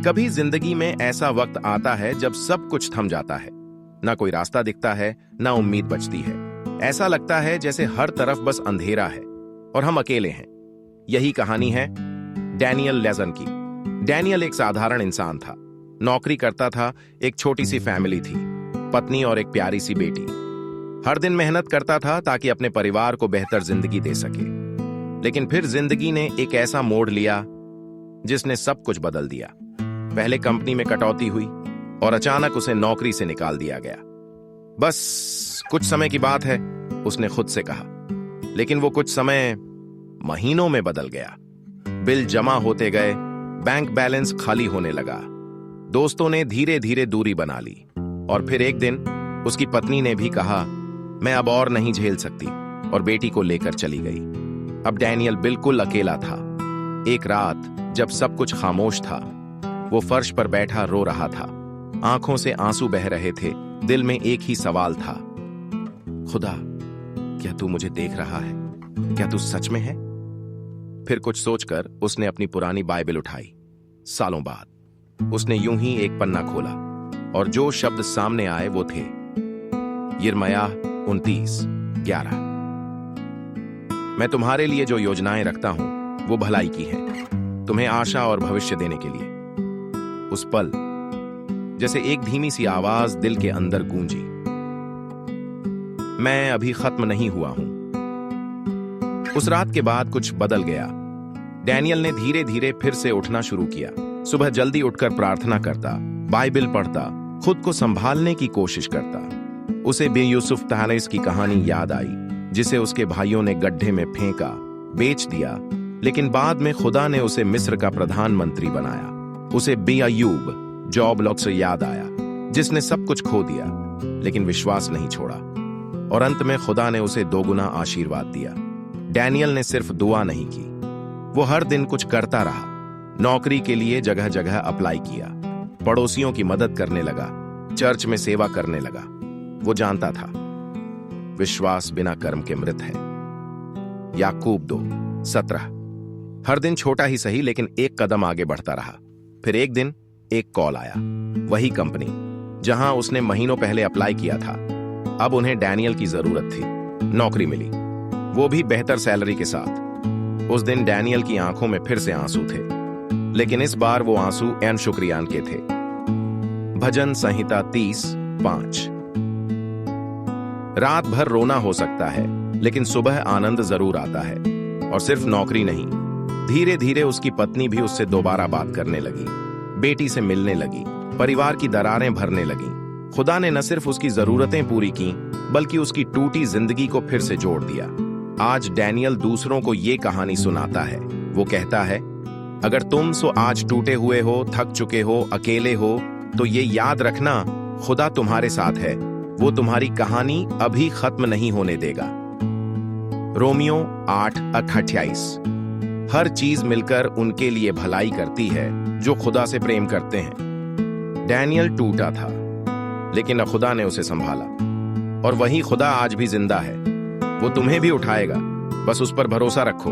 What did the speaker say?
कभी जिंदगी में ऐसा वक्त आता है जब सब कुछ थम जाता है। ना कोई रास्ता दिखता है, ना उम्मीद बचती है। ऐसा लगता है जैसे हर तरफ बस अंधेरा है और हम अकेले हैं। यही कहानी है डैनियल लेज़न की। डैनियल एक साधारण इंसान था। नौकरी करता था, एक छोटी सी फैमिली थी, पत्नी और एक प्यारी सी बेटी। हर दिन मेहनत करता था ताकि अपने परिवार को बेहतर जिंदगी दे सके। लेकिन फिर जिंदगी ने एक ऐसा मोड़ लिया जिसने सब कुछ बदल दिया। पहले कंपनी में कटौती हुई और अचानक उसे नौकरी से निकाल दिया गया। बस कुछ समय की बात है, उसने खुद से कहा। लेकिन वो कुछ समय महीनों में बदल गया। बिल जमा होते गए, बैंक बैलेंस खाली होने लगा, दोस्तों ने धीरे धीरे दूरी बना ली और फिर एक दिन उसकी पत्नी ने भी कहा, मैं अब और नहीं झेल सकती, और बेटी को लेकर चली गई। अब डैनियल बिल्कुल अकेला था। एक रात जब सब कुछ खामोश था, वो फर्श पर बैठा रो रहा था। आंखों से आंसू बह रहे थे। दिल में एक ही सवाल था, खुदा, क्या तू मुझे देख रहा है? क्या तू सच में है? फिर कुछ सोचकर उसने अपनी पुरानी बाइबल उठाई। सालों बाद उसने यूं ही एक पन्ना खोला और जो शब्द सामने आए वो थे यिर्मयाह 29:11। मैं तुम्हारे लिए जो योजनाएं रखता हूं वो भलाई की है, तुम्हें आशा और भविष्य देने के लिए। उस पल जैसे एक धीमी सी आवाज दिल के अंदर गूंजी, मैं अभी खत्म नहीं हुआ हूं। उस रात के बाद कुछ बदल गया। डैनियल ने धीरे धीरे फिर से उठना शुरू किया। सुबह जल्दी उठकर प्रार्थना करता, बाइबल पढ़ता, खुद को संभालने की कोशिश करता। उसे यूसुफ तहनीस की कहानी याद आई, जिसे उसके भाइयों ने गड्ढे में फेंका, बेच दिया, लेकिन बाद में खुदा ने उसे मिस्र का प्रधानमंत्री बनाया। उसे अय्यूब जॉब लॉक से याद आया, जिसने सब कुछ खो दिया लेकिन विश्वास नहीं छोड़ा, और अंत में खुदा ने उसे दोगुना आशीर्वाद दिया। डैनियल ने सिर्फ दुआ नहीं की, वो हर दिन कुछ करता रहा। नौकरी के लिए जगह जगह अप्लाई किया, पड़ोसियों की मदद करने लगा, चर्च में सेवा करने लगा। वो जानता था विश्वास बिना कर्म के मृत है। याकूब 2:17। हर दिन छोटा ही सही, लेकिन एक कदम आगे बढ़ता रहा। फिर एक दिन एक कॉल आया। वही कंपनी जहां उसने महीनों पहले अप्लाई किया था, अब उन्हें डैनियल की जरूरत थी। नौकरी मिली, वो भी बेहतर सैलरी के साथ। उस दिन डैनियल की आंखों में फिर से आंसू थे, लेकिन इस बार वो आंसू एन शुक्रियान के थे। भजन संहिता 30:5। रात भर रोना हो सकता है, लेकिन सुबह आनंद जरूर आता है। और सिर्फ नौकरी नहीं, धीरे धीरे उसकी पत्नी भी उससे दोबारा बात करने लगी, बेटी से मिलने लगी, परिवार की दरारें भरने लगी। खुदा ने न सिर्फ उसकी जरूरतें पूरी की, बल्कि उसकी टूटी जिंदगी को फिर से जोड़ दिया। आज डैनियल दूसरों को ये कहानी सुनाता है। वो कहता है, अगर तुम आज टूटे हुए हो, थक चुके हो, अकेले हो, तो ये याद रखना, खुदा तुम्हारे साथ है। वो तुम्हारी कहानी अभी खत्म नहीं होने देगा। रोमियो 8:28। हर चीज मिलकर उनके लिए भलाई करती है जो खुदा से प्रेम करते हैं। डैनियल टूटा था, लेकिन खुदा ने उसे संभाला, और वही खुदा आज भी जिंदा है। वो तुम्हें भी उठाएगा, बस उस पर भरोसा रखो।